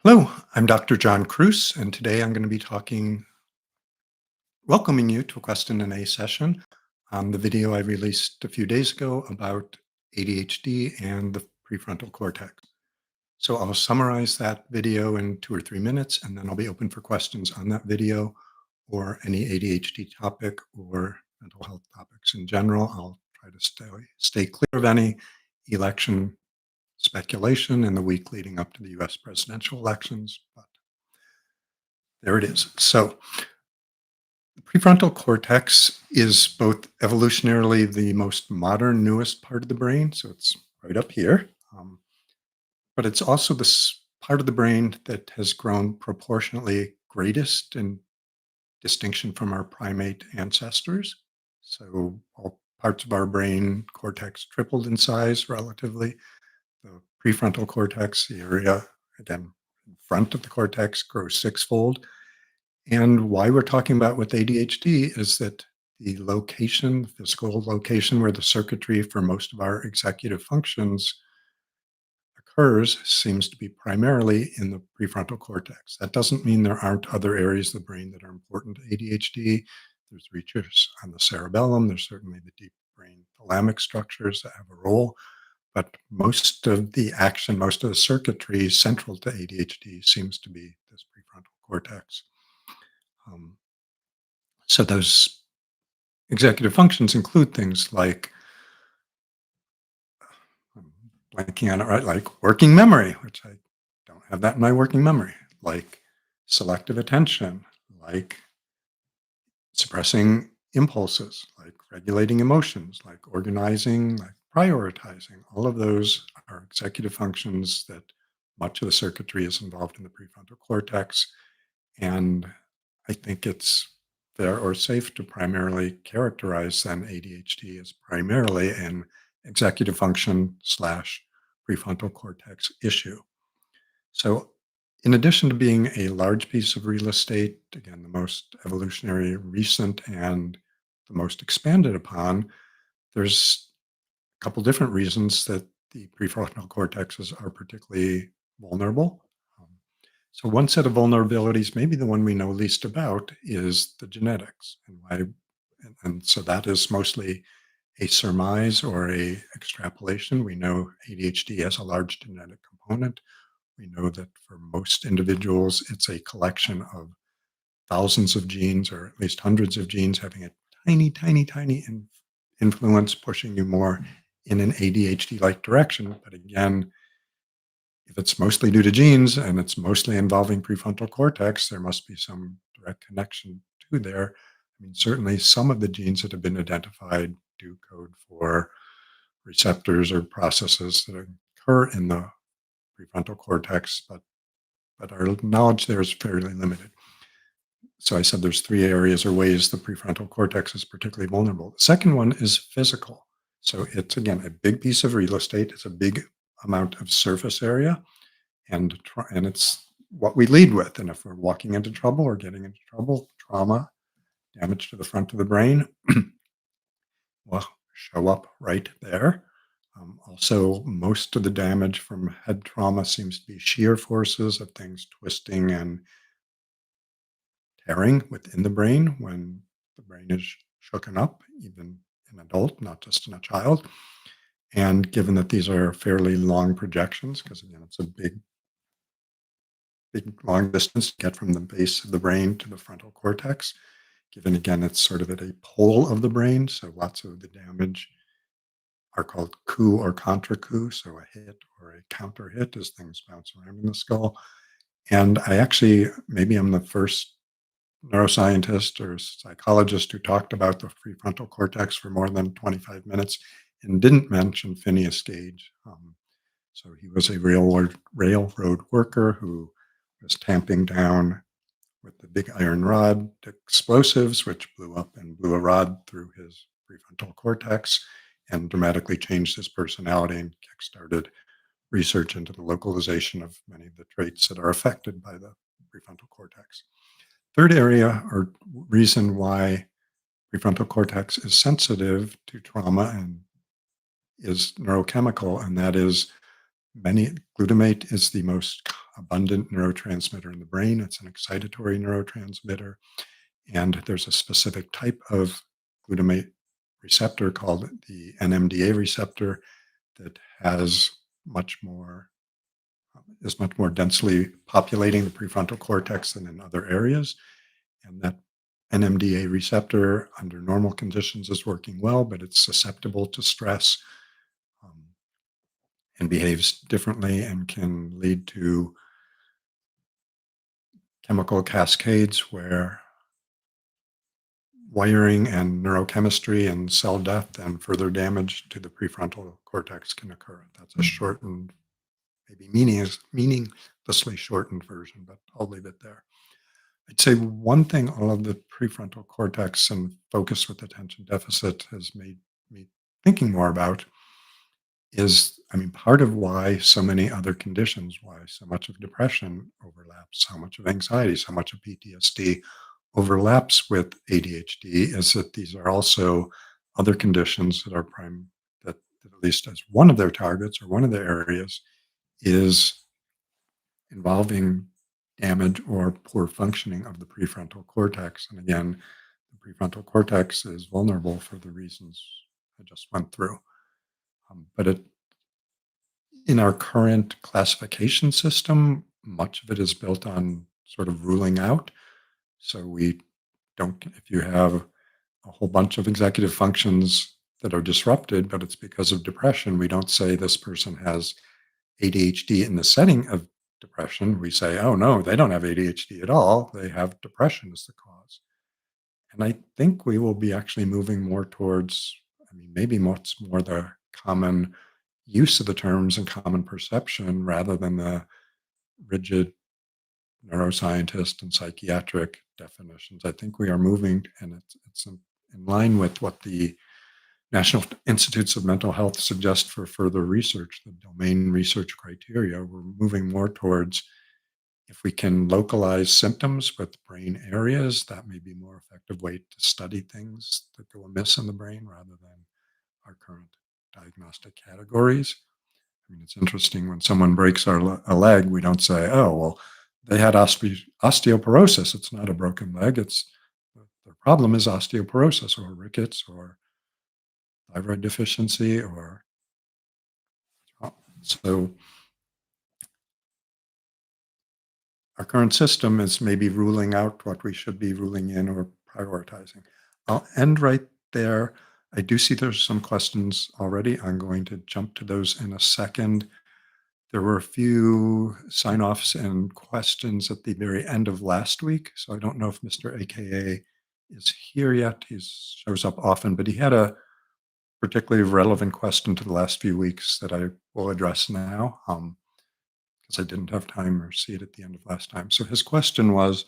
Hello, I'm Dr. John Kruse, and today I'm going to be welcoming you to a question and A session on the video I released a few days ago about ADHD and the prefrontal cortex. So I'll summarize that video in 2 or 3 minutes, and then I'll be open for questions on that video or any ADHD topic or mental health topics in general. I'll try to stay clear of any election speculation in the week leading up to the US presidential elections, but there it is. So, the prefrontal cortex is both evolutionarily the most modern, newest part of the brain. So, it's right up here. But it's also this part of the brain that has grown proportionately greatest in distinction from our primate ancestors. So, all parts of our brain cortex tripled in size relatively. The prefrontal cortex, the area, again, in front of the cortex, grows sixfold. And why we're talking about with ADHD is that the location, the physical location where the circuitry for most of our executive functions occurs seems to be primarily in the prefrontal cortex. That doesn't mean there aren't other areas of the brain that are important to ADHD. There's research on the cerebellum, there's certainly the deep brain thalamic structures that have a role, but most of the action, most of the circuitry central to ADHD seems to be this prefrontal cortex. Um, so those executive functions include things like I'm blanking on it, right? Like working memory, which I don't have that in my working memory, like selective attention, like suppressing impulses, like regulating emotions, like organizing, like prioritizing. All of those are executive functions that much of the circuitry is involved in the prefrontal cortex. And I think it's fair or safe to primarily characterize then ADHD as primarily an executive function slash prefrontal cortex issue. So, in addition to being a large piece of real estate, again, the most evolutionary recent and the most expanded upon, there's a couple different reasons that the prefrontal cortexes are particularly vulnerable. Um, so one set of vulnerabilities, maybe the one we know least about, is the genetics, and why. And so that is mostly a surmise or a extrapolation. We know ADHD has a large genetic component. We know that for most individuals, it's a collection of thousands of genes, or at least hundreds of genes, having a tiny, tiny, tiny influence, pushing you more in an ADHD-like direction. But again, if it's mostly due to genes and it's mostly involving prefrontal cortex, there must be some direct connection to there. I mean, certainly some of the genes that have been identified do code for receptors or processes that occur in the prefrontal cortex, but our knowledge there is fairly limited. So I said there's three areas or ways the prefrontal cortex is particularly vulnerable. The second one is physical. So it's again a big piece of real estate. It's a big amount of surface area, and it's what we lead with. And if we're walking into trouble or getting into trouble, trauma, damage to the front of the brain will show up right there. Also, most of the damage from head trauma seems to be shear forces of things twisting and tearing within the brain when the brain is shooken up, even in an adult, not just in a child. And given that these are fairly long projections, because again, it's a big, long distance to get from the base of the brain to the frontal cortex, given again, it's sort of at a pole of the brain. So lots of the damage are called coup or contra coup. So a hit or a counter hit as things bounce around in the skull. And I actually, maybe I'm the first neuroscientist or psychologist who talked about the prefrontal cortex for more than 25 minutes and didn't mention Phineas Gage. So he was a railroad worker who was tamping down with the big iron rod explosives, which blew up and blew a rod through his prefrontal cortex and dramatically changed his personality and kickstarted research into the localization of many of the traits that are affected by the prefrontal cortex. Third area or reason why prefrontal cortex is sensitive to trauma and is neurochemical, and that is many glutamate is the most abundant neurotransmitter in the brain. It's an excitatory neurotransmitter. And there's a specific type of glutamate receptor called the NMDA receptor that has much more is much more densely populating the prefrontal cortex than in other areas. And that NMDA receptor under normal conditions is working well, but it's susceptible to stress, um, and behaves differently and can lead to chemical cascades where wiring and neurochemistry and cell death and further damage to the prefrontal cortex can occur. That's a shortened, maybe meaninglessly shortened version, but I'll leave it there. I'd say one thing all of the prefrontal cortex and focus with attention deficit has made me thinking more about is, I mean, part of why so many other conditions, why so much of depression overlaps, so much of anxiety, so much of PTSD overlaps with ADHD is that these are also other conditions that are that at least as one of their targets or one of their areas is involving damage or poor functioning of the prefrontal cortex. And again, the prefrontal cortex is vulnerable for the reasons I just went through. But in our current classification system, much of it is built on sort of ruling out. So we don't, if you have a whole bunch of executive functions that are disrupted, but it's because of depression, we don't say this person has ADHD in the setting of depression. We say, oh no, they don't have ADHD at all. They have depression as the cause. And I think we will be actually moving more towards, I mean, maybe what's more the common use of the terms and common perception rather than the rigid neuroscientist and psychiatric definitions. I think we are moving, and it's in line with what the National Institutes of Mental Health suggest for further research, the domain research criteria. We're moving more towards if we can localize symptoms with brain areas, that may be a more effective way to study things that go amiss in the brain rather than our current diagnostic categories. I mean, it's interesting when someone breaks a leg, we don't say, oh, well, they had osteoporosis. It's not a broken leg. It's the problem is osteoporosis or rickets or thyroid deficiency or so our current system is maybe ruling out what we should be ruling in or prioritizing. I'll end right there. I do see there's some questions already. I'm going to jump to those in a second. There were a few sign-offs and questions at the very end of last week, so I don't know if Mr. AKA is here yet. He shows up often, but he had a particularly relevant question to the last few weeks that I will address now because I didn't have time or see it at the end of last time. So his question was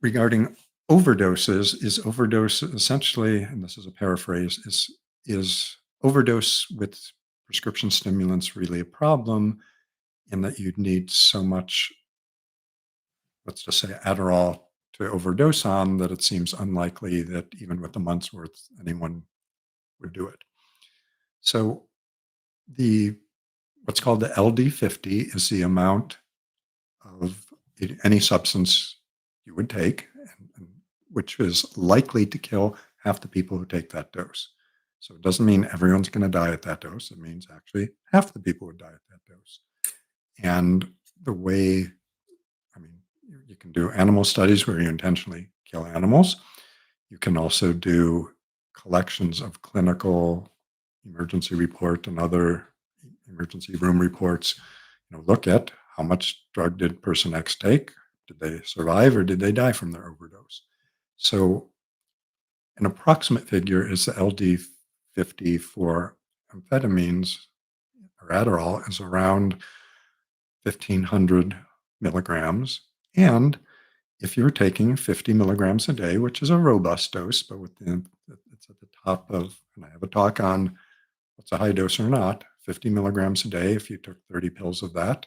regarding overdoses. Is overdose essentially, and this is a paraphrase, is overdose with prescription stimulants really a problem in that you'd need so much, let's just say Adderall to overdose on that it seems unlikely that even with a month's worth anyone would do it. So the what's called the LD50 is the amount of any substance you would take, which is likely to kill half the people who take that dose. So it doesn't mean everyone's going to die at that dose. It means actually half the people would die at that dose. And the way, I mean, you can do animal studies where you intentionally kill animals. You can also do collections of clinical emergency report and other emergency room reports. Look at how much drug did person X take? Did they survive or did they die from their overdose? So an approximate figure is the LD50 for amphetamines or Adderall is around 1,500 milligrams. And if you're taking 50 milligrams a day, which is a robust dose, but it's at the top of, and I have a talk on what's a high dose or not, 50 milligrams a day, if you took 30 pills of that,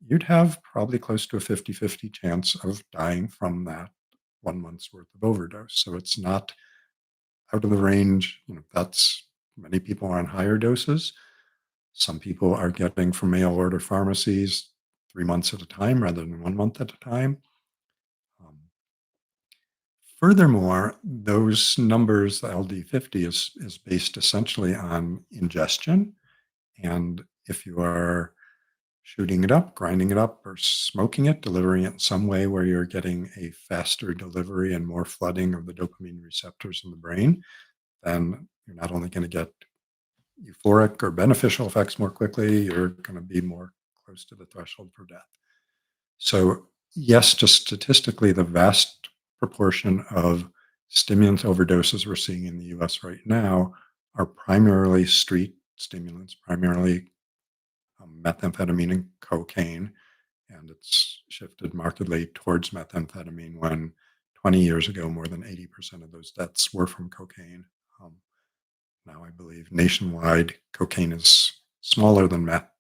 you'd have probably close to a 50-50 chance of dying from that 1 month's worth of overdose. So it's not out of the range. That's many people are on higher doses. Some people are getting from mail order pharmacies 3 months at a time rather than 1 month at a time. Um, Furthermore, those numbers, the LD50 is based essentially on ingestion. And if you are shooting it up, grinding it up, or smoking it, delivering it in some way where you're getting a faster delivery and more flooding of the dopamine receptors in the brain, then you're not only going to get euphoric or beneficial effects more quickly, you're going to be more close to the threshold for death. So, yes, just statistically, the vast proportion of stimulant overdoses we're seeing in the US right now are primarily street stimulants, primarily methamphetamine and cocaine. And it's shifted markedly towards methamphetamine when 20 years ago, more than 80% of those deaths were from cocaine. Um, Now, I believe nationwide, cocaine is smaller than meth,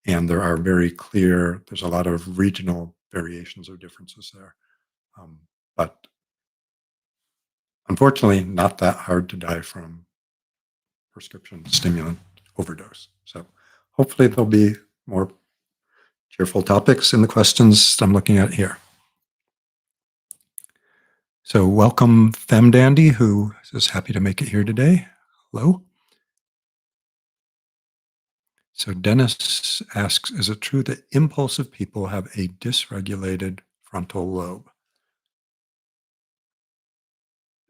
and there's a lot of regional variations or differences there. Um, but unfortunately, not that hard to die from prescription stimulant overdose. So hopefully, there'll be more cheerful topics in the questions I'm looking at here. So, welcome, Fem Dandy, who is happy to make it here today. Hello. So Dennis asks, is it true that impulsive people have a dysregulated frontal lobe?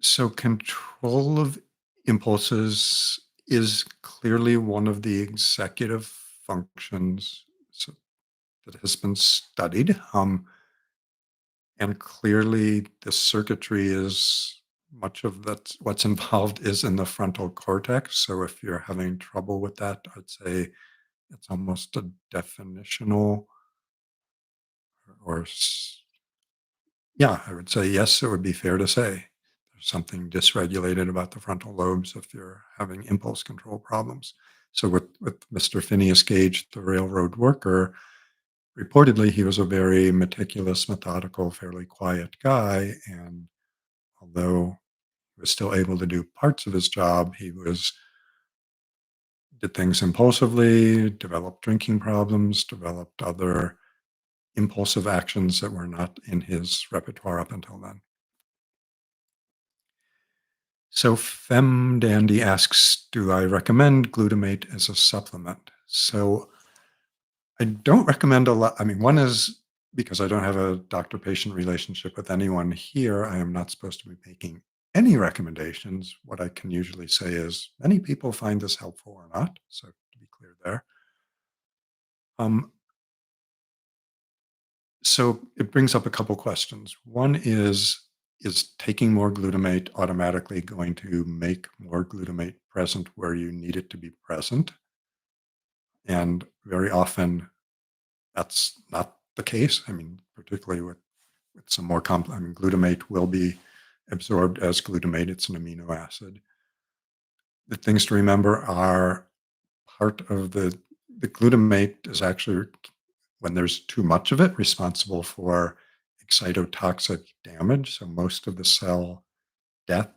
So control of impulses is clearly one of the executive functions that has been studied. And clearly the circuitry is much of that what's involved is in the frontal cortex. So if you're having trouble with that, I'd say it's almost a definitional or yeah, I would say yes, it would be fair to say. There's something dysregulated about the frontal lobes if you're having impulse control problems. So with Mr. Phineas Gage, the railroad worker, reportedly he was a very meticulous, methodical, fairly quiet guy. And although he was still able to do parts of his job, he was did things impulsively, developed drinking problems, developed other impulsive actions that were not in his repertoire up until then. So Fem Dandy asks, do I recommend glutamate as a supplement? So I don't recommend a lot. I mean, one is because I don't have a doctor-patient relationship with anyone here, I am not supposed to be making any recommendations. What I can usually say is many people find this helpful or not. So to be clear there. Um, So it brings up a couple questions. One is taking more glutamate automatically going to make more glutamate present where you need it to be present? And very often that's not the case. I mean, particularly with some more complex, I mean, glutamate will be absorbed as glutamate. It's an amino acid. The things to remember are part of the glutamate is actually when there's too much of it, responsible for excitotoxic damage. So most of the cell death,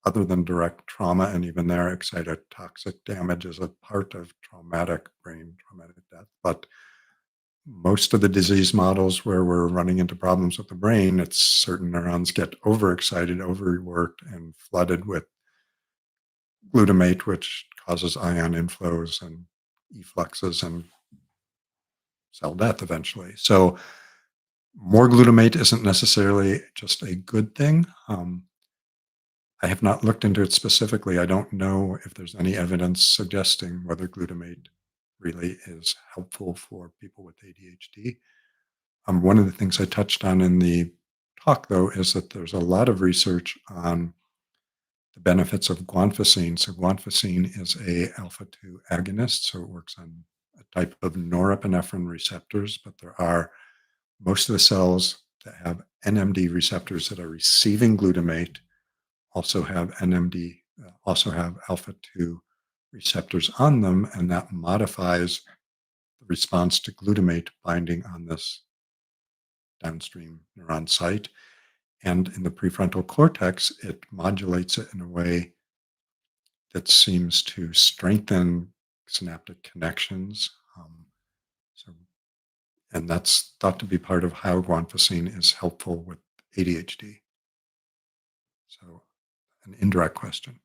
other than direct trauma, and even there, excitotoxic damage is a part of traumatic brain traumatic death. But most of the disease models where we're running into problems with the brain, it's certain neurons get overexcited, overworked, and flooded with glutamate, which causes ion inflows and effluxes and cell death eventually. So more glutamate isn't necessarily just a good thing. I have not looked into it specifically. I don't know if there's any evidence suggesting whether glutamate really is helpful for people with ADHD. One of the things I touched on in the talk, though, is that there's a lot of research on the benefits of guanfacine. So guanfacine is a alpha 2 agonist, so it works on a type of norepinephrine receptors, but there are most of the cells that have NMD receptors that are receiving glutamate also have NMD, also have alpha 2 receptors on them, and that modifies the response to glutamate binding on this downstream neuron site. And in the prefrontal cortex, it modulates it in a way that seems to strengthen synaptic connections. So And that's thought to be part of how guanfacine is helpful with ADHD. So, an indirect question.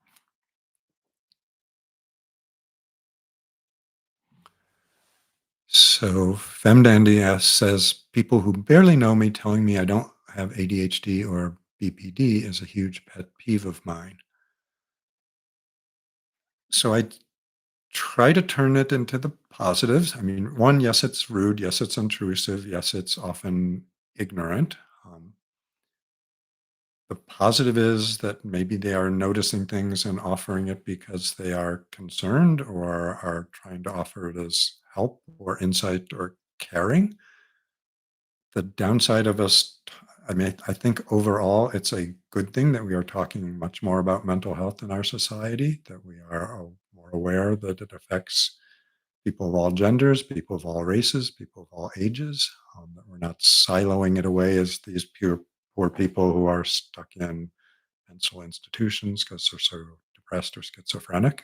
So, FemDandy says people who barely know me telling me I don't have ADHD or BPD is a huge pet peeve of mine. So, I try to turn it into the positives. I mean, one, yes, it's rude. Yes, it's intrusive. Yes, it's often ignorant. Um, the positive is that maybe they are noticing things and offering it because they are concerned or are trying to offer it as help or insight or caring. The downside of I mean, I think overall it's a good thing that we are talking much more about mental health in our society, that we are more aware that it affects people of all genders, people of all races, people of all ages, that we're not siloing it away as these poor people who are stuck in mental institutions because they're so depressed or schizophrenic.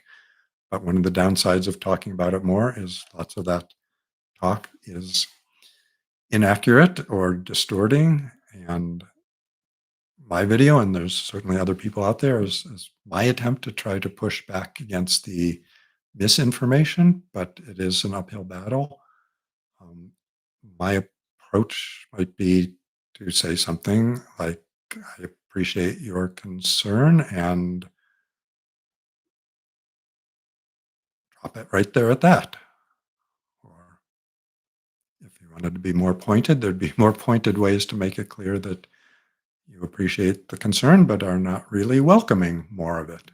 But one of the downsides of talking about it more is lots of that talk is inaccurate or distorting. And my video, and there's certainly other people out there, is my attempt to try to push back against the misinformation, but it is an uphill battle. Um, my approach might be to say something like, I appreciate your concern and drop it right there at that. Or if you wanted to be more pointed, there'd be more pointed ways to make it clear that you appreciate the concern, but are not really welcoming more of it.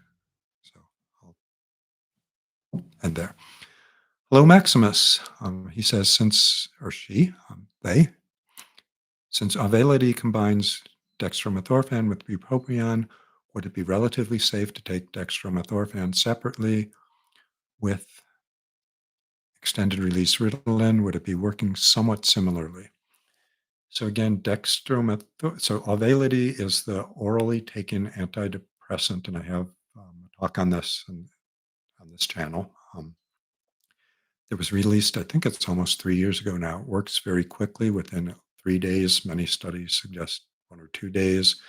So I'll end there. Hello, Maximus. He says, since, or she, they, since Auvelity combines dextromethorphan with bupropion, would it be relatively safe to take dextromethorphan separately with extended release Ritalin? Would it be working somewhat similarly? So again, so Auvelity is the orally taken antidepressant, and I have a talk on this on this channel. It was released, I think it's almost 3 years ago now. It works very quickly within 3 days. Many studies suggest 1 or 2 days.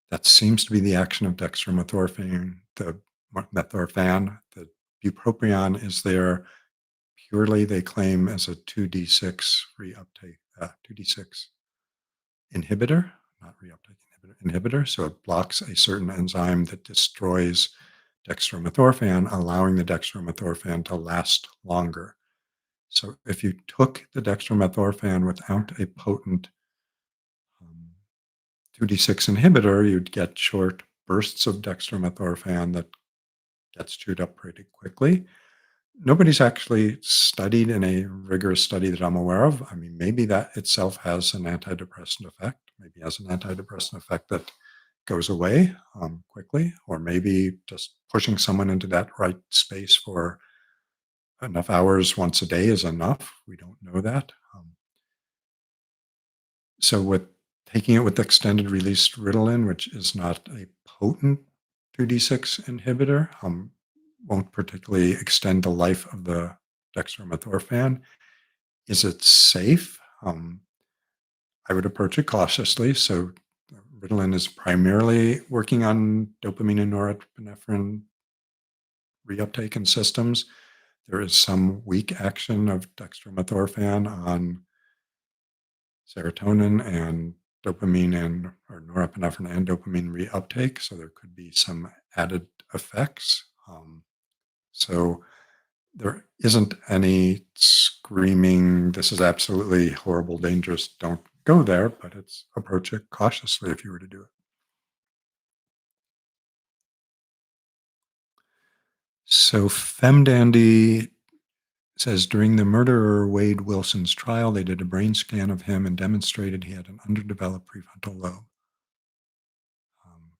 That seems to be the action of dextromethorphan. The methorphan, the bupropion is there purely, they claim, as a 2D6 reuptake, 2D6 inhibitor, not reuptake inhibitor. So it blocks a certain enzyme that destroys dextromethorphan, allowing the dextromethorphan to last longer. So if you took the dextromethorphan without a potent 2D6 inhibitor, you'd get short bursts of dextromethorphan that gets chewed up pretty quickly. Nobody's actually studied in a rigorous study that I'm aware of. I mean, maybe that itself has an antidepressant effect, maybe has an antidepressant effect that goes away quickly, or maybe just pushing someone into that right space for enough hours once a day is enough. We don't know that. So with taking it with extended release Ritalin, which is not a potent 2D6 inhibitor, won't particularly extend the life of the dextromethorphan. Is it safe? I would approach it cautiously. So Ritalin is primarily working on dopamine and norepinephrine reuptake in systems. There is some weak action of dextromethorphan on serotonin and dopamine and or norepinephrine and dopamine reuptake. So there could be some added effects. So there isn't any screaming, this is absolutely horrible, dangerous, don't go there, but it's approach it cautiously if you were to do it. So FemDandy says during the murderer Wade Wilson's trial, they did a brain scan of him and demonstrated he had an underdeveloped prefrontal lobe. Um,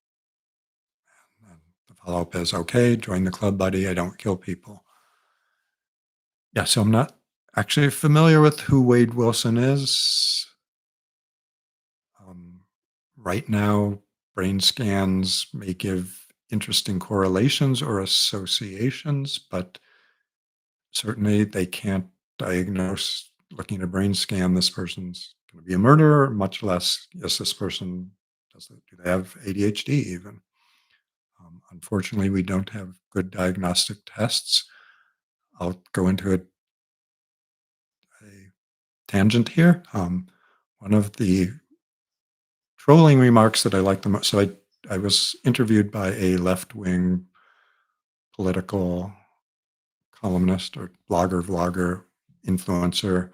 and the follow up is okay, join the club, buddy. I don't kill people. Yeah, so I'm not actually familiar with who Wade Wilson is. Um, right now, brain scans may give interesting correlations or associations, but certainly they can't diagnose looking at a brain scan, this person's going to be a murderer, much less, yes, this person do they have ADHD even? Unfortunately, we don't have good diagnostic tests. I'll go into a tangent here. One of the trolling remarks that I like the most. So I was interviewed by a left wing political columnist or blogger, vlogger, influencer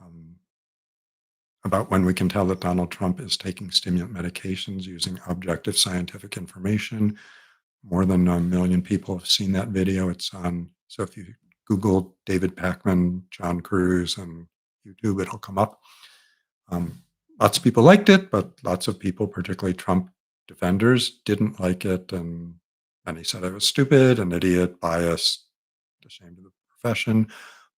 um, about when we can tell that Donald Trump is taking stimulant medications using objective scientific information. More than 1 million people have seen that video. It's on, so if you Google David Pakman, John Kruse, and YouTube, it'll come up. Um, Lots of people liked it, but lots of people, particularly Trump defenders, didn't like it. And he said I was stupid, an idiot, biased, ashamed of the profession.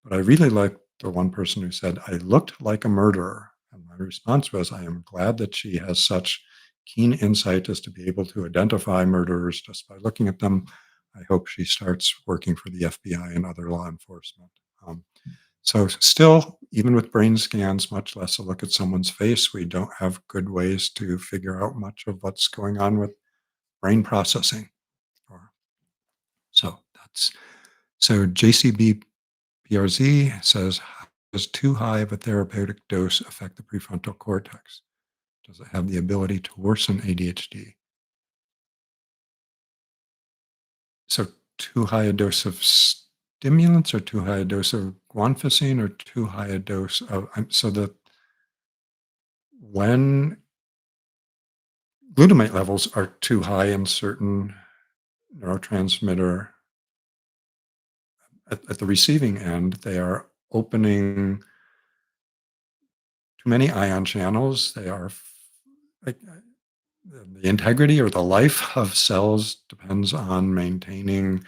But I really liked the one person who said, I looked like a murderer. And my response was, I am glad that she has such keen insight as to be able to identify murderers just by looking at them. I hope she starts working for the FBI and other law enforcement. So still, even with brain scans, much less a look at someone's face, we don't have good ways to figure out much of what's going on with brain processing. Or so that's so JCBPRZ says, how does too high of a therapeutic dose affect the prefrontal cortex? Does it have the ability to worsen ADHD? So too high a dose of stimulants or too high a dose of guanfacine or too high a dose of so that when glutamate levels are too high in certain neurotransmitter at the receiving end, they are opening too many ion channels. They are like the integrity or the life of cells depends on maintaining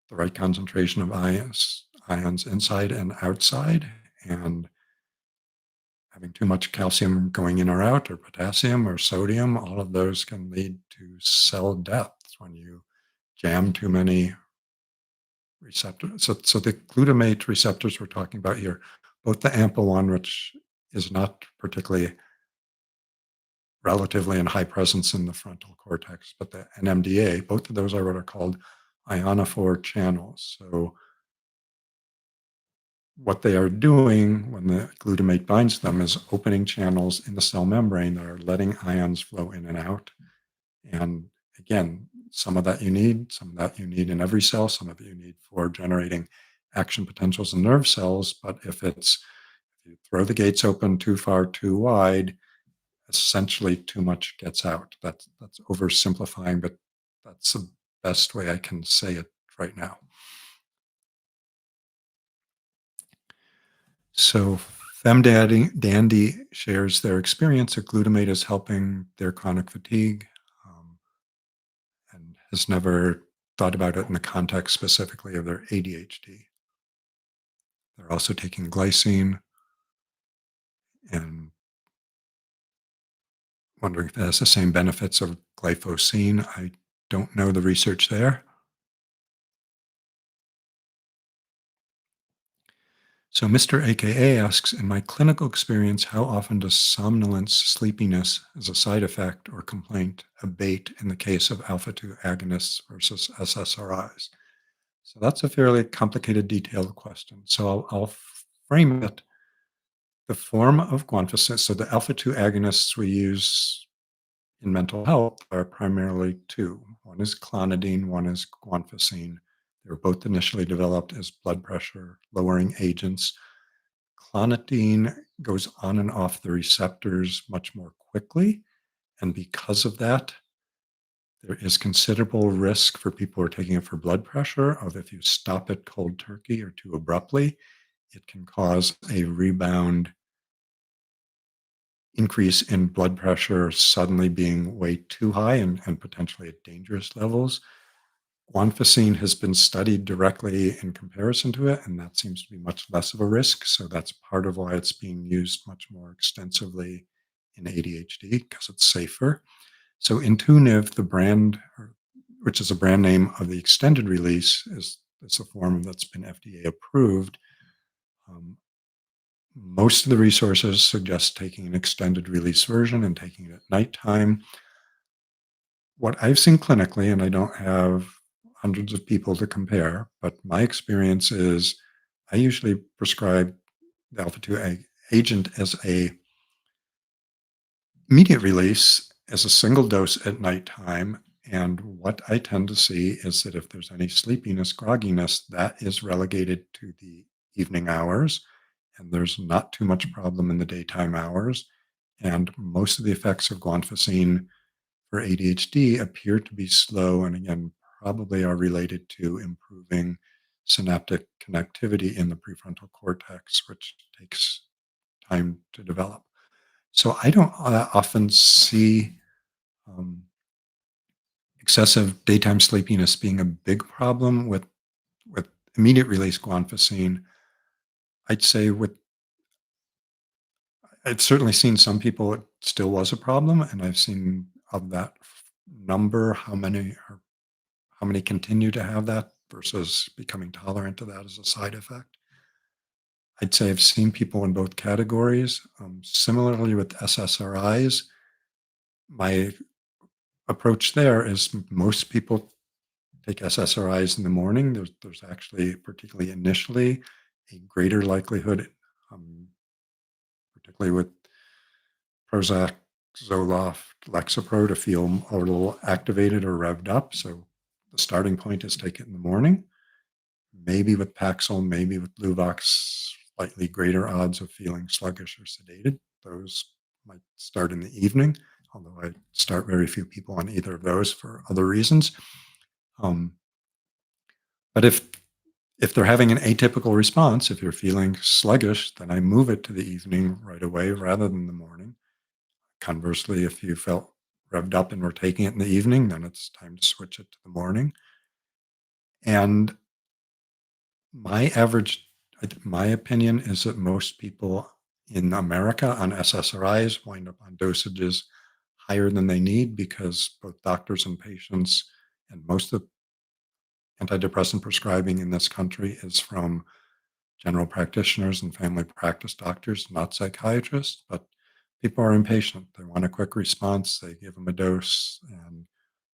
the right concentration of ions inside and outside, and having too much calcium going in or out, or potassium or sodium, all of those can lead to cell death when you jam too many receptors. So the glutamate receptors we're talking about here, both the AMPA one, which is not particularly relatively in high presence in the frontal cortex, but the NMDA, both of those are what are called ionophore channels. So what they are doing when the glutamate binds them is opening channels in the cell membrane that are letting ions flow in and out. And again, some of that you need, some of that you need in every cell, some of it you need for generating action potentials in nerve cells. But if you throw the gates open too far, too wide, essentially too much gets out. That's oversimplifying, but that's the best way I can say it right now. So Dandy shares their experience that glutamate is helping their chronic fatigue, and has never thought about it in the context specifically of their ADHD. They're also taking glycine and wondering if it has the same benefits of glyphosine. I don't know the research there. So Mr. AKA asks, in my clinical experience, how often does somnolence, sleepiness as a side effect or complaint abate in the case of alpha-2 agonists versus SSRIs? So that's a fairly complicated, detailed question. So I'll frame it. The form of guanfacine, so the alpha-2 agonists we use in mental health are primarily two. One is clonidine, one is guanfacine. They were both initially developed as blood pressure lowering agents. Clonidine goes on and off the receptors much more quickly. And because of that, there is considerable risk for people who are taking it for blood pressure of if you stop it cold turkey or too abruptly, it can cause a rebound increase in blood pressure suddenly being way too high and potentially at dangerous levels. Guanfacine has been studied directly in comparison to it, and that seems to be much less of a risk. So that's part of why it's being used much more extensively in ADHD, because it's safer. So Intuniv, the brand, which is a brand name of the extended release, is a form that's been FDA approved. Most of the resources suggest taking an extended release version and taking it at nighttime. What I've seen clinically, and I don't have hundreds of people to compare, but my experience is I usually prescribe the alpha 2 agent as a immediate release as a single dose at nighttime. And what I tend to see is that if there's any sleepiness, grogginess, that is relegated to the evening hours. And there's not too much problem in the daytime hours. And most of the effects of guanfacine for ADHD appear to be slow and again, probably are related to improving synaptic connectivity in the prefrontal cortex, which takes time to develop. So I don't often see um, excessive daytime sleepiness being a big problem with immediate release guanfacine. I'd say with I've certainly seen some people it still was a problem, and I've seen of that number how many continue to have that versus becoming tolerant to that as a side effect. I'd say I've seen people in both categories. Similarly with SSRIs, my approach there is most people take SSRIs in the morning. There's actually, particularly initially, a greater likelihood, um, particularly with Prozac, Zoloft, Lexapro, to feel a little activated or revved up. So the starting point is take it in the morning. Maybe with Paxil, maybe with Luvox, slightly greater odds of feeling sluggish or sedated. Those might start in the evening, although I start very few people on either of those for other reasons. Um, but if they're having an atypical response, if you're feeling sluggish, then I move it to the evening right away rather than the morning. Conversely, if you felt revved up and were taking it in the evening, then it's time to switch it to the morning. And my average, my opinion is that most people in America on SSRIs wind up on dosages higher than they need because both doctors and patients and most of antidepressant prescribing in this country is from general practitioners and family practice doctors, not psychiatrists, but people are impatient. They want a quick response. They give them a dose and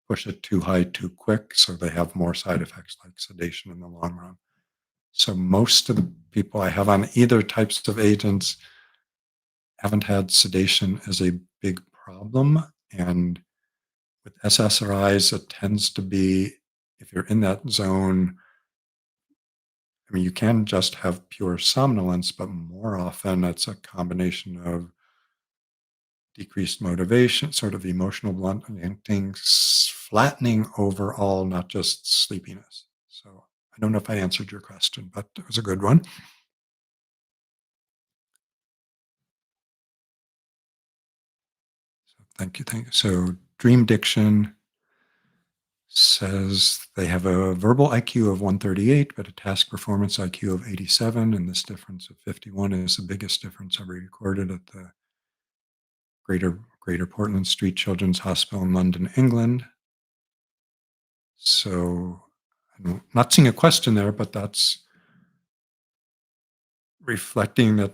push it too high too quick. So they have more side effects like sedation in the long run. So most of the people I have on either types of agents haven't had sedation as a big problem. And with SSRIs, it tends to be if you're in that zone, I mean, you can just have pure somnolence, but more often it's a combination of decreased motivation, sort of emotional blunting, flattening overall, not just sleepiness. So I don't know if I answered your question, but it was a good one. So thank you. Thank you. So dream diction says they have a verbal IQ of 138, but a task performance IQ of 87. And this difference of 51 is the biggest difference ever recorded at the Greater Portland Street Children's Hospital in London, England. So I'm not seeing a question there, but that's reflecting that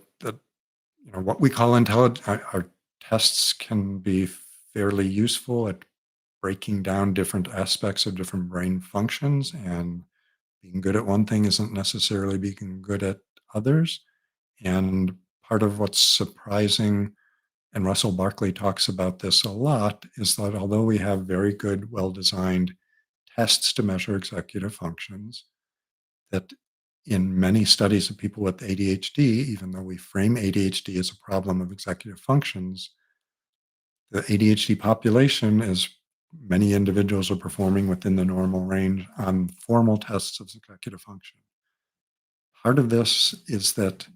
what we call intelligent our tests can be fairly useful at breaking down different aspects of different brain functions, and being good at one thing isn't necessarily being good at others. And part of what's surprising, and Russell Barkley talks about this a lot, is that although we have very good, well-designed tests to measure executive functions, that in many studies of people with ADHD, even though we frame ADHD as a problem of executive functions, the ADHD population is many individuals are performing within the normal range on formal tests of executive function. Part of this is that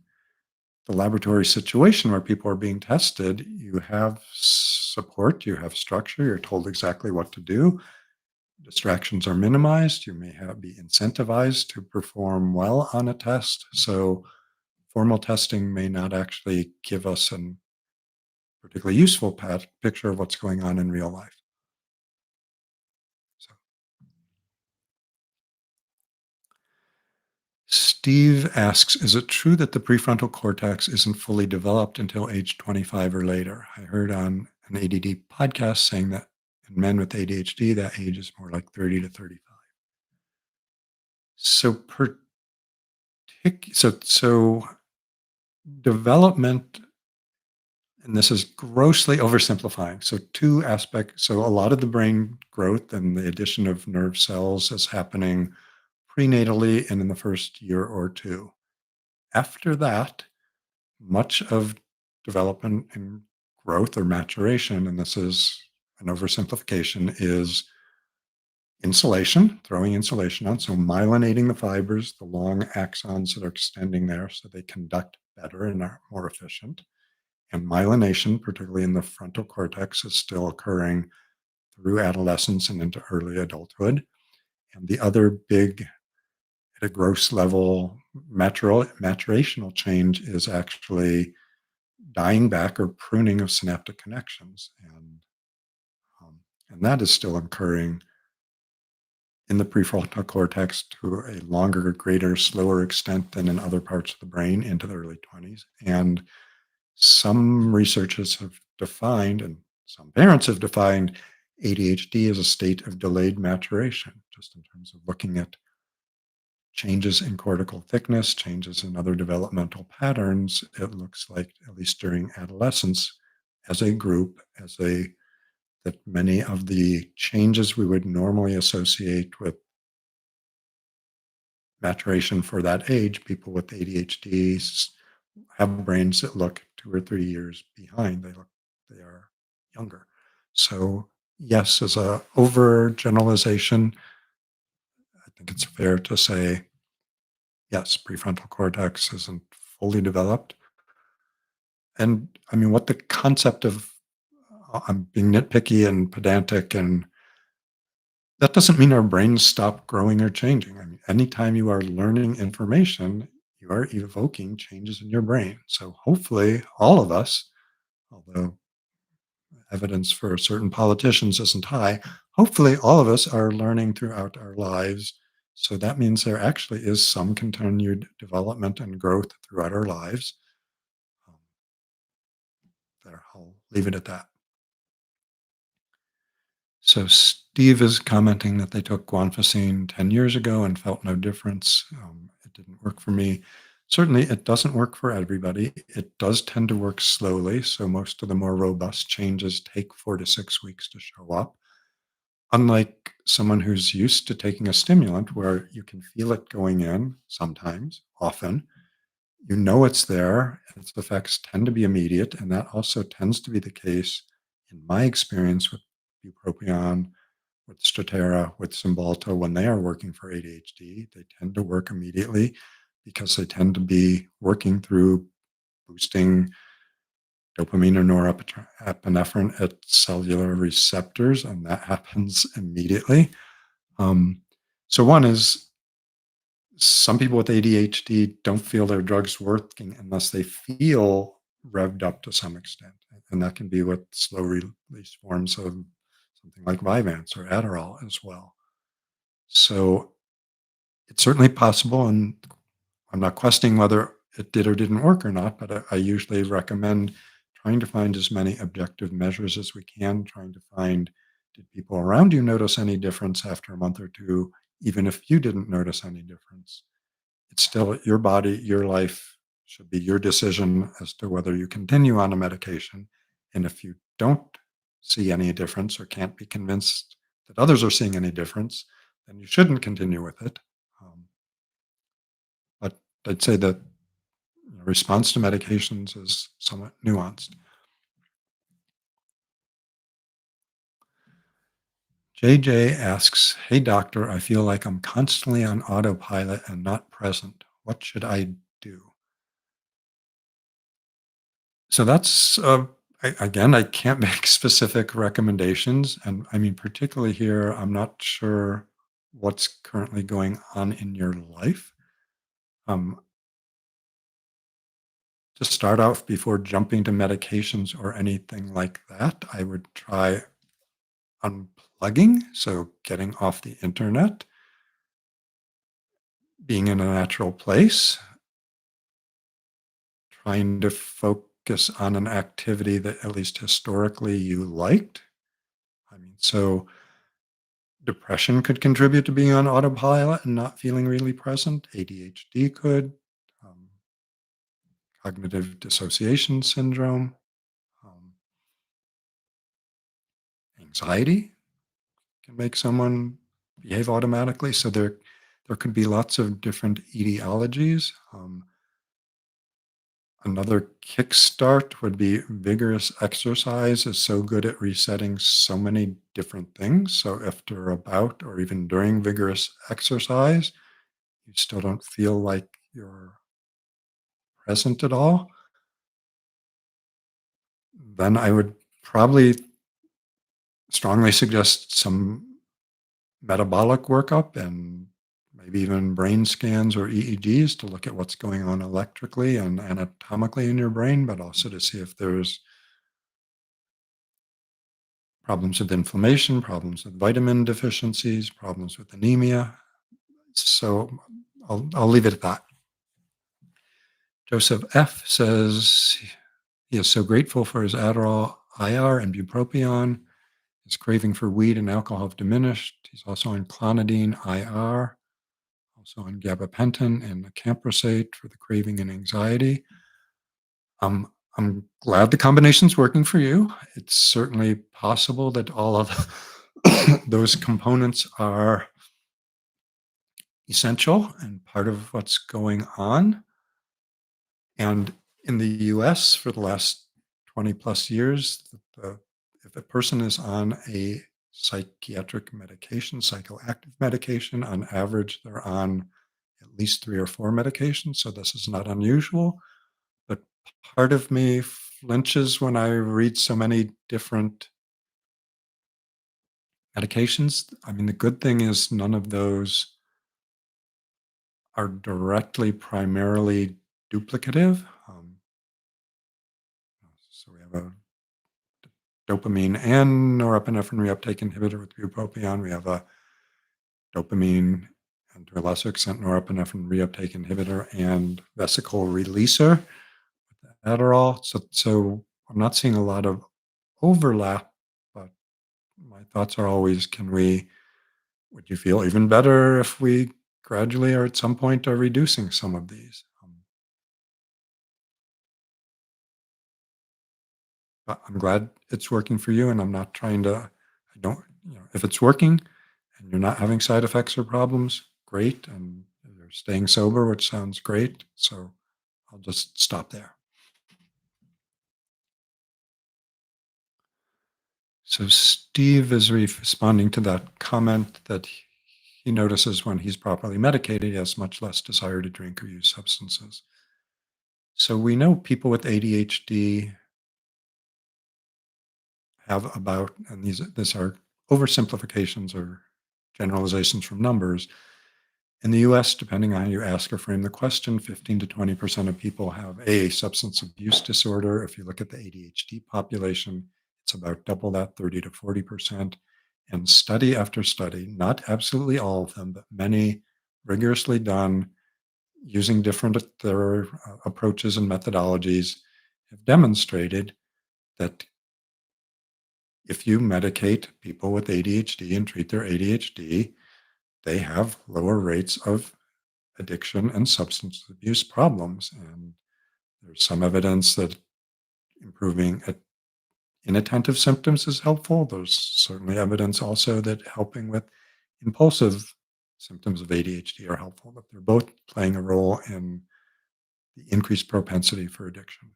the laboratory situation where people are being tested, you have support, you have structure, you're told exactly what to do. Distractions are minimized. You may be incentivized to perform well on a test. So formal testing may not actually give us a particularly useful picture of what's going on in real life. So Steve asks, is it true that the prefrontal cortex isn't fully developed until age 25 or later? I heard on an ADD podcast saying that in men with ADHD, that age is more like 30 to 35. So, so development, and this is grossly oversimplifying. So, two aspects. So, a lot of the brain growth and the addition of nerve cells is happening prenatally and in the first year or two. After that, much of development and growth or maturation, and this is an oversimplification, is insulation, throwing insulation on. So, myelinating the fibers, the long axons that are extending there so they conduct better and are more efficient. And myelination, particularly in the frontal cortex, is still occurring through adolescence and into early adulthood. And the other big, at a gross level, maturational change is actually dying back or pruning of synaptic connections. Um, and that is still occurring in the prefrontal cortex to a longer, greater, slower extent than in other parts of the brain into the early 20s. And some researchers have defined, and some parents have defined, ADHD as a state of delayed maturation, just in terms of looking at changes in cortical thickness, changes in other developmental patterns. It looks like, at least during adolescence, as a group, that many of the changes we would normally associate with maturation for that age, people with ADHD have brains that look 2 or 3 years behind. They are younger. So yes, as a overgeneralization, I think it's fair to say yes, prefrontal cortex isn't fully developed. And I mean, what the concept of I'm being nitpicky and pedantic, and that doesn't mean our brains stop growing or changing. I mean, anytime you are learning information, you are evoking changes in your brain. So hopefully, all of us, although evidence for certain politicians isn't high, hopefully, all of us are learning throughout our lives. So that means there actually is some continued development and growth throughout our lives. Um, there, I'll leave it at that. So Steve is commenting that they took guanfacine 10 years ago and felt no difference. It didn't work for me. Certainly, it doesn't work for everybody. It does tend to work slowly. So most of the more robust changes take 4 to 6 weeks to show up. Unlike someone who's used to taking a stimulant where you can feel it going in sometimes, often, you know it's there, its effects tend to be immediate. And that also tends to be the case in my experience with bupropion, with Strattera, with Cymbalta, when they are working for ADHD, they tend to work immediately because they tend to be working through boosting dopamine or norepinephrine at cellular receptors, and that happens immediately. Um, so, one is some people with ADHD don't feel their drugs working unless they feel revved up to some extent. And that can be with slow release forms of something like Vyvanse or Adderall as well. So it's certainly possible, and I'm not questioning whether it did or didn't work or not, but I usually recommend trying to find as many objective measures as we can, trying to find, did people around you notice any difference after a month or two, even if you didn't notice any difference? It's still your body, your life should be your decision as to whether you continue on a medication. And if you don't see any difference or can't be convinced that others are seeing any difference, then you shouldn't continue with it. Um, but I'd say that response to medications is somewhat nuanced. JJ asks, hey doctor, I feel like I'm constantly on autopilot and not present. What should I do? So that's again, I can't make specific recommendations, and I mean, particularly here, I'm not sure what's currently going on in your life. Um, to start off, before jumping to medications or anything like that, I would try unplugging, so getting off the internet, being in a natural place, trying to focus on an activity that at least historically you liked. I mean, so depression could contribute to being on autopilot and not feeling really present. ADHD could, um, cognitive dissociation syndrome, um, anxiety can make someone behave automatically. So there could be lots of different etiologies. Another kickstart would be vigorous exercise is so good at resetting so many different things. So after a bout or even during vigorous exercise, you still don't feel like you're present at all, then I would probably strongly suggest some metabolic workup and maybe even brain scans or EEGs to look at what's going on electrically and anatomically in your brain, but also to see if there's problems with inflammation, problems with vitamin deficiencies, problems with anemia. So I'll leave it at that. Joseph F says he is so grateful for his Adderall IR and bupropion. His craving for weed and alcohol have diminished. He's also on clonidine IR, also on gabapentin and acamprosate for the craving and anxiety. I'm glad the combination's working for you. It's certainly possible that all of those components are essential and part of what's going on. And in the US, for the last 20 plus years, if a person is on a psychiatric medication, psychoactive medication, on average, they're on at least three or four medications. So this is not unusual. But part of me flinches when I read so many different medications. I mean, the good thing is none of those are directly primarily duplicative. So we have a dopamine and norepinephrine reuptake inhibitor with bupropion. We have a dopamine and to a lesser extent norepinephrine reuptake inhibitor and vesicle releaser with Adderall. So I'm not seeing a lot of overlap, but my thoughts are always, would you feel even better if we gradually or at some point are reducing some of these? But I'm glad it's working for you, and I'm not trying to. I don't. If it's working, and you're not having side effects or problems, great, and you're staying sober, which sounds great. So I'll just stop there. So Steve is responding to that comment that he notices when he's properly medicated, he has much less desire to drink or use substances. So we know people with ADHD have about, and these are oversimplifications or generalizations from numbers. In the US, depending on how you ask or frame the question, 15 to 20% of people have a substance abuse disorder. If you look at the ADHD population, it's about double that, 30 to 40%. And study after study, not absolutely all of them, but many rigorously done using different approaches and methodologies, have demonstrated that if you medicate people with ADHD and treat their ADHD, they have lower rates of addiction and substance abuse problems. And there's some evidence that improving inattentive symptoms is helpful. There's certainly evidence also that helping with impulsive symptoms of ADHD are helpful, that they're both playing a role in the increased propensity for addiction.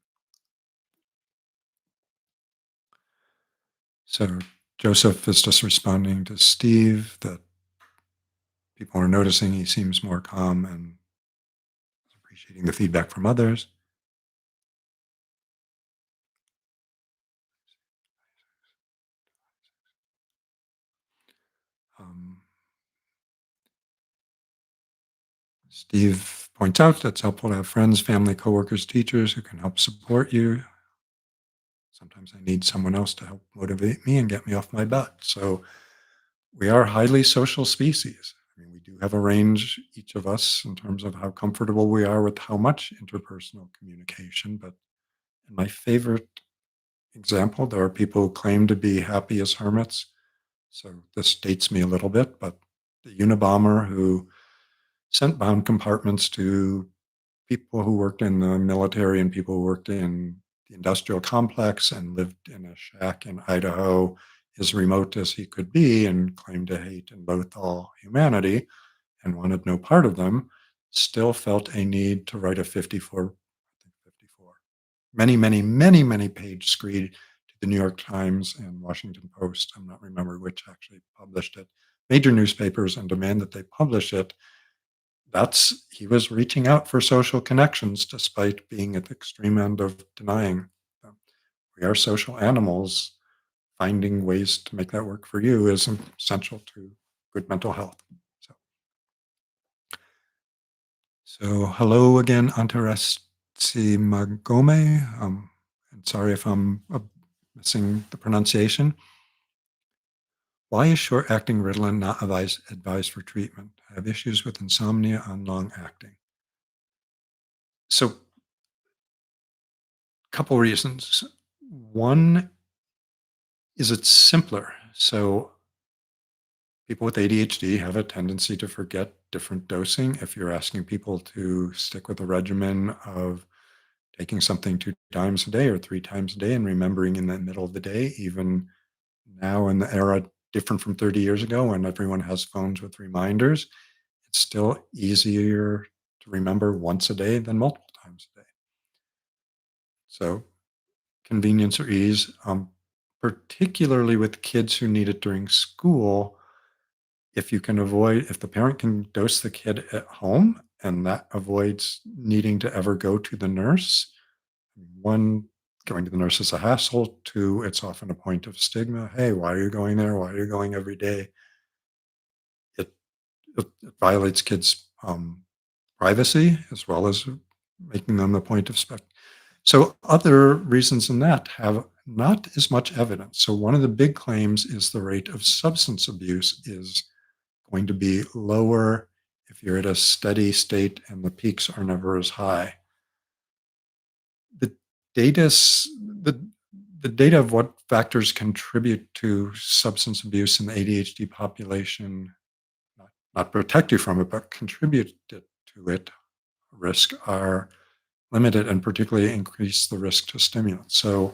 So Joseph is just responding to Steve that people are noticing he seems more calm and appreciating the feedback from others. Um, Steve points out that it's helpful to have friends, family, coworkers, teachers who can help support you. Sometimes I need someone else to help motivate me and get me off my butt. So we are highly social species. I mean, we do have a range, each of us, in terms of how comfortable we are with how much interpersonal communication. But in my favorite example, there are people who claim to be happy as hermits. So this dates me a little bit, but the Unabomber who sent bound compartments to people who worked in the military and people who worked in the industrial complex and lived in a shack in Idaho, as remote as he could be, and claimed to hate and loathe all humanity and wanted no part of them, still felt a need to write a 54 many, many, many, many page screed to the New York Times and Washington Post. I'm not remember which actually published it. Major newspapers and demand that they publish it. That's he was reaching out for social connections despite being at the extreme end of denying them. We are social animals. Finding ways to make that work for you is essential to good mental health. So, so hello again, Antaresti Magome. And sorry if I'm missing the pronunciation. Why is short-acting Ritalin not advised for treatment? I have issues with insomnia on long-acting. So, couple reasons. One is it's simpler. So, people with ADHD have a tendency to forget different dosing. If you're asking people to stick with a regimen of taking something 2 times a day or 3 times a day and remembering in the middle of the day, even now in the era different from 30 years ago when everyone has phones with reminders, it's still easier to remember once a day than multiple times a day. So convenience or ease, particularly with kids who need it during school, if the parent can dose the kid at home and that avoids needing to ever go to the nurse, one, going to the nurse is a hassle. Two, it's often a point of stigma. Hey, why are you going there? Why are you going every day? It, it violates kids' privacy as well as making them a point of spec. So other reasons than that have not as much evidence. So one of the big claims is the rate of substance abuse is going to be lower if you're at a steady state and the peaks are never as high. The data, the data of what factors contribute to substance abuse in the ADHD population, not protect you from it, but contribute to it, risk are limited and particularly increase the risk to stimulants. So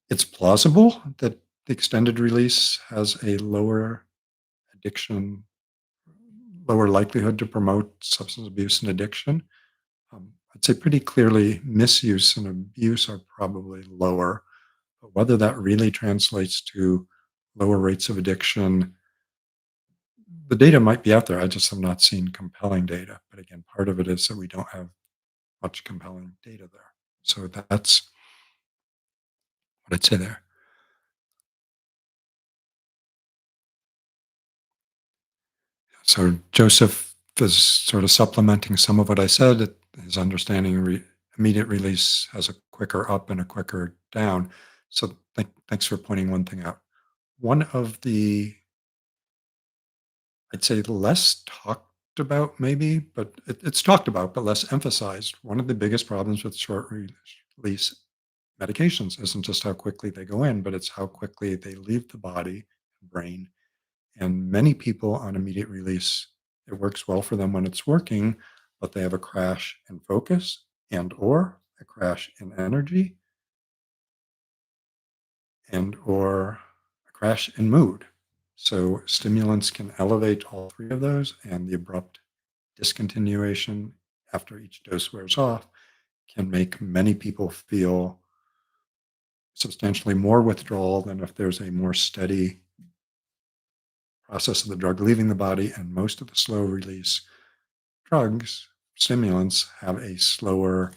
it's plausible that the extended release has a lower addiction, lower likelihood to promote substance abuse and addiction. I'd say pretty clearly misuse and abuse are probably lower, but whether that really translates to lower rates of addiction, the data might be out there. I just have not seen compelling data. But again, part of it is that we don't have much compelling data there. So that's what I'd say there. So Joseph is sort of supplementing some of what I said. His understanding immediate release has a quicker up and a quicker down. So thanks for pointing one thing out. One of the, I'd say, less talked about, maybe, but it's talked about, but less emphasized. One of the biggest problems with release medications isn't just how quickly they go in, but it's how quickly they leave the body and brain. And many people on immediate release, it works well for them when it's working, but they have a crash in focus and or a crash in energy and or a crash in mood. So stimulants can elevate all three of those, and the abrupt discontinuation after each dose wears off can make many people feel substantially more withdrawal than if there's a more steady process of the drug leaving the body. And most of the slow release drugs, stimulants, have a slower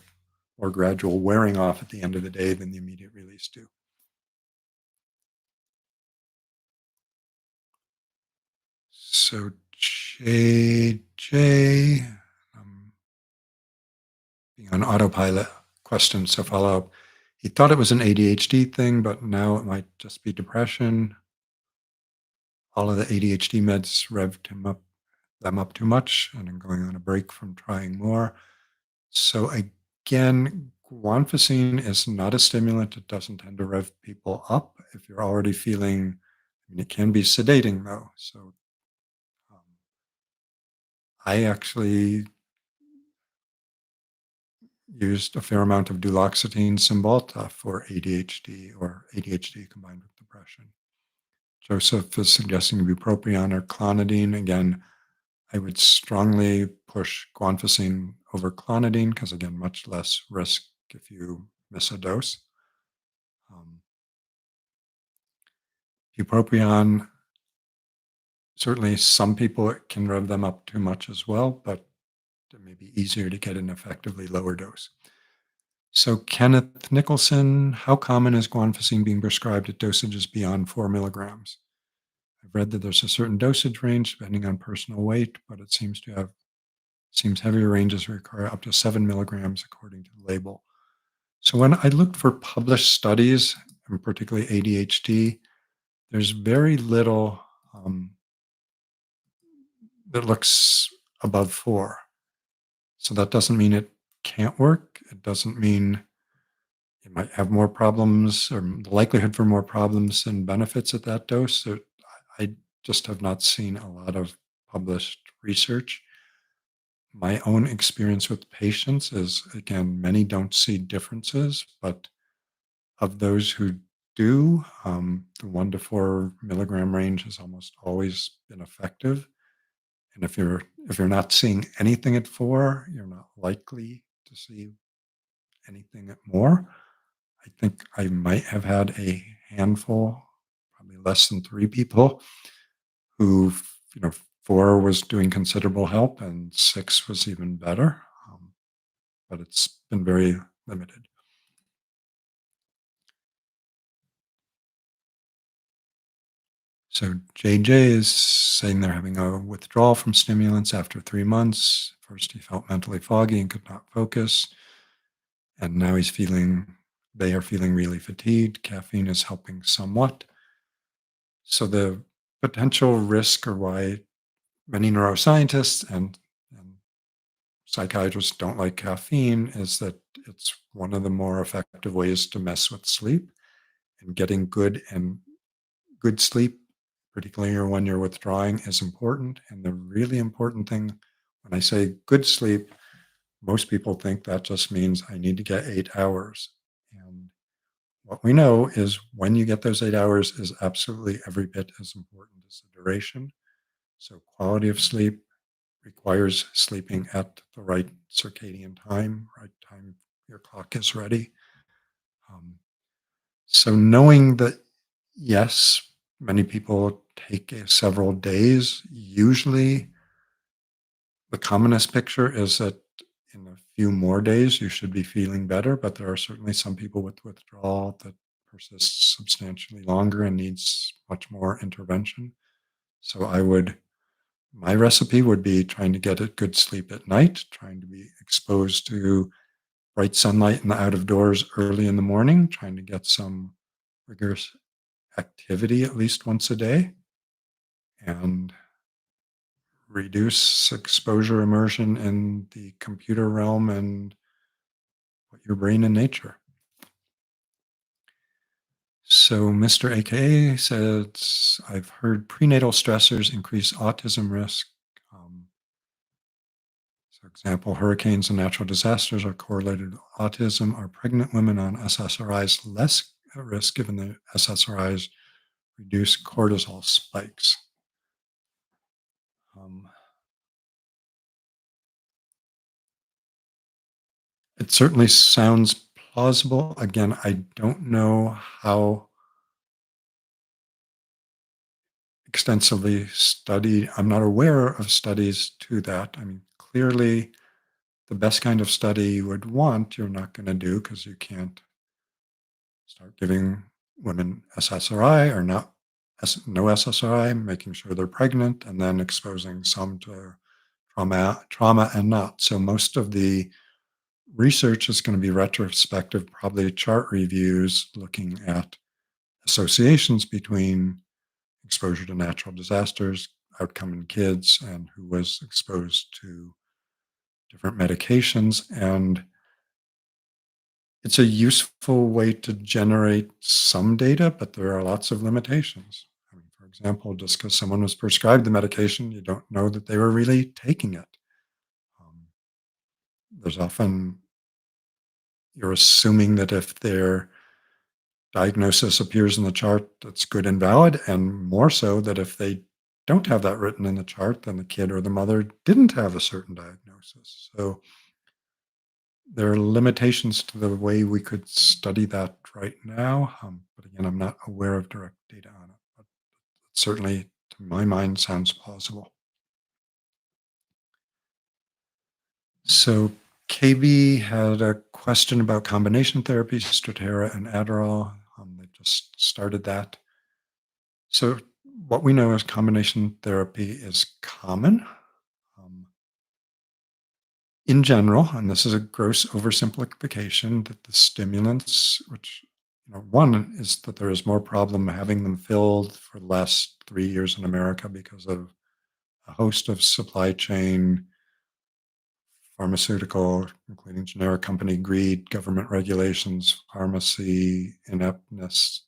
or gradual wearing off at the end of the day than the immediate release do. So JJ, being on autopilot, question, so follow up. He thought it was an ADHD thing, but now it might just be depression. All of the ADHD meds revved him up. them up too much and then going on a break from trying more. So again, guanfacine is not a stimulant. It doesn't tend to rev people up if you're already feeling. I mean, it can be sedating though. So um, I actually used a fair amount of duloxetine Cymbalta for ADHD or ADHD combined with depression. Joseph is suggesting bupropion or clonidine. Again, I would strongly push guanfacine over clonidine because, again, much less risk if you miss a dose. Um, bupropion, certainly some people it can rev them up too much as well, but it may be easier to get an effectively lower dose. So, Kenneth Nicholson, how common is guanfacine being prescribed at dosages beyond 4 milligrams? I've read that there's a certain dosage range depending on personal weight, but it seems heavier ranges require up to 7 milligrams according to the label. So when I looked for published studies, and particularly ADHD, there's very little that looks above 4. So that doesn't mean it can't work. It doesn't mean you might have more problems or the likelihood for more problems than benefits at that dose. So I just have not seen a lot of published research. My own experience with patients is, again, many don't see differences, but of those who do, the 1 to 4 milligram range has almost always been effective. And if you're not seeing anything at 4, you're not likely to see anything at more. I think I might have had a handful, probably less than 3 people, who, 4 was doing considerable help and 6 was even better. But it's been very limited. So JJ is saying they're having a withdrawal from stimulants after 3 months. First, he felt mentally foggy and could not focus. And now they are feeling really fatigued. Caffeine is helping somewhat. So the potential risk, or why many neuroscientists and psychiatrists don't like caffeine, is that it's one of the more effective ways to mess with sleep, and getting good sleep, particularly when you're withdrawing, is important. And the really important thing, when I say good sleep, most people think that just means I need to get 8 hours. And what we know is when you get those 8 hours is absolutely every bit as important as the duration. So quality of sleep requires sleeping at the right circadian time, right time your clock is ready. Um, so knowing that, yes, many people take several days. Usually, the commonest picture is that in a few more days, you should be feeling better, but there are certainly some people with withdrawal that persists substantially longer and needs much more intervention. So my recipe would be trying to get a good sleep at night, trying to be exposed to bright sunlight in the out of doors early in the morning, trying to get some rigorous activity at least once a day, and reduce exposure immersion in the computer realm and what your brain and nature. So Mr. AKA says, I've heard prenatal stressors increase autism risk. Um, so example, hurricanes and natural disasters are correlated with autism. Are pregnant women on SSRIs less at risk given the SSRIs reduce cortisol spikes? Um, it certainly sounds plausible. Again, I don't know how extensively studied. I'm not aware of studies to that. I mean, clearly, the best kind of study you would want, you're not going to do because you can't start giving women SSRI or not, no SSRI, making sure they're pregnant, and then exposing some to trauma and not. So most of the research is going to be retrospective, probably chart reviews looking at associations between exposure to natural disasters, outcome in kids and who was exposed to different medications. And it's a useful way to generate some data, but there are lots of limitations. I mean, for example, just because someone was prescribed the medication, you don't know that they were really taking it. Um, there's often, you're assuming that if their diagnosis appears in the chart, that's good and valid, and more so that if they don't have that written in the chart, then the kid or the mother didn't have a certain diagnosis. So there are limitations to the way we could study that right now. But again, I'm not aware of direct data on it. But it certainly, to my mind, sounds plausible. So KB had a question about combination therapies, Strattera and Adderall. They just started that. So what we know is combination therapy is common. Um, in general, and this is a gross oversimplification, that the stimulants, which one is that there is more problem having them filled for the last 3 years in America because of a host of supply chain, pharmaceutical, including generic company greed, government regulations, pharmacy ineptness,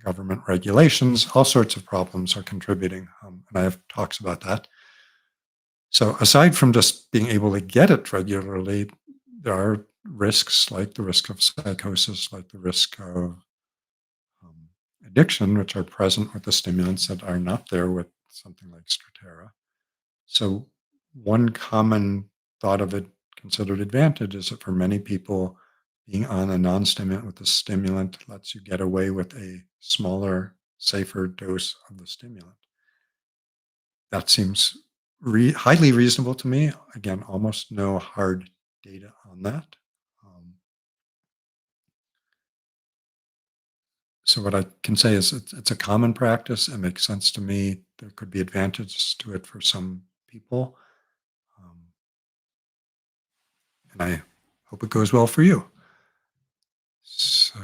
government regulations, all sorts of problems are contributing. And I have talks about that. So aside from just being able to get it regularly, there are risks like the risk of psychosis, like the risk of addiction, which are present with the stimulants that are not there with something like Strattera. So one common thought of it considered advantage is that for many people, being on a non-stimulant with a stimulant lets you get away with a smaller, safer dose of the stimulant. That seems highly reasonable to me. Again, almost no hard data on that. Um, so what I can say is it's a common practice. It makes sense to me. There could be advantages to it for some people, um, and I hope it goes well for you. So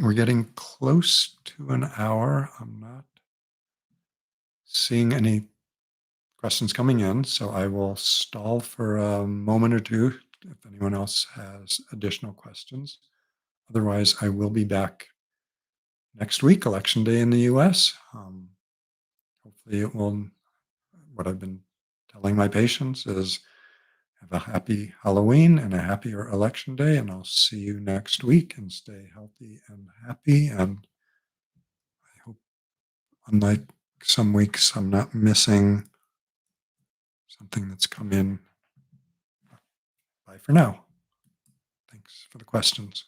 we're getting close to an hour. I'm not seeing any questions coming in, so I will stall for a moment or two if anyone else has additional questions. Otherwise, I will be back next week, Election Day in the US. Hopefully, it will. What I've been telling my patients is have a happy Halloween and a happier Election Day, and I'll see you next week and stay healthy and happy. And I hope, unlike some weeks, I'm not missing something that's come in. Bye for now. Thanks for the questions.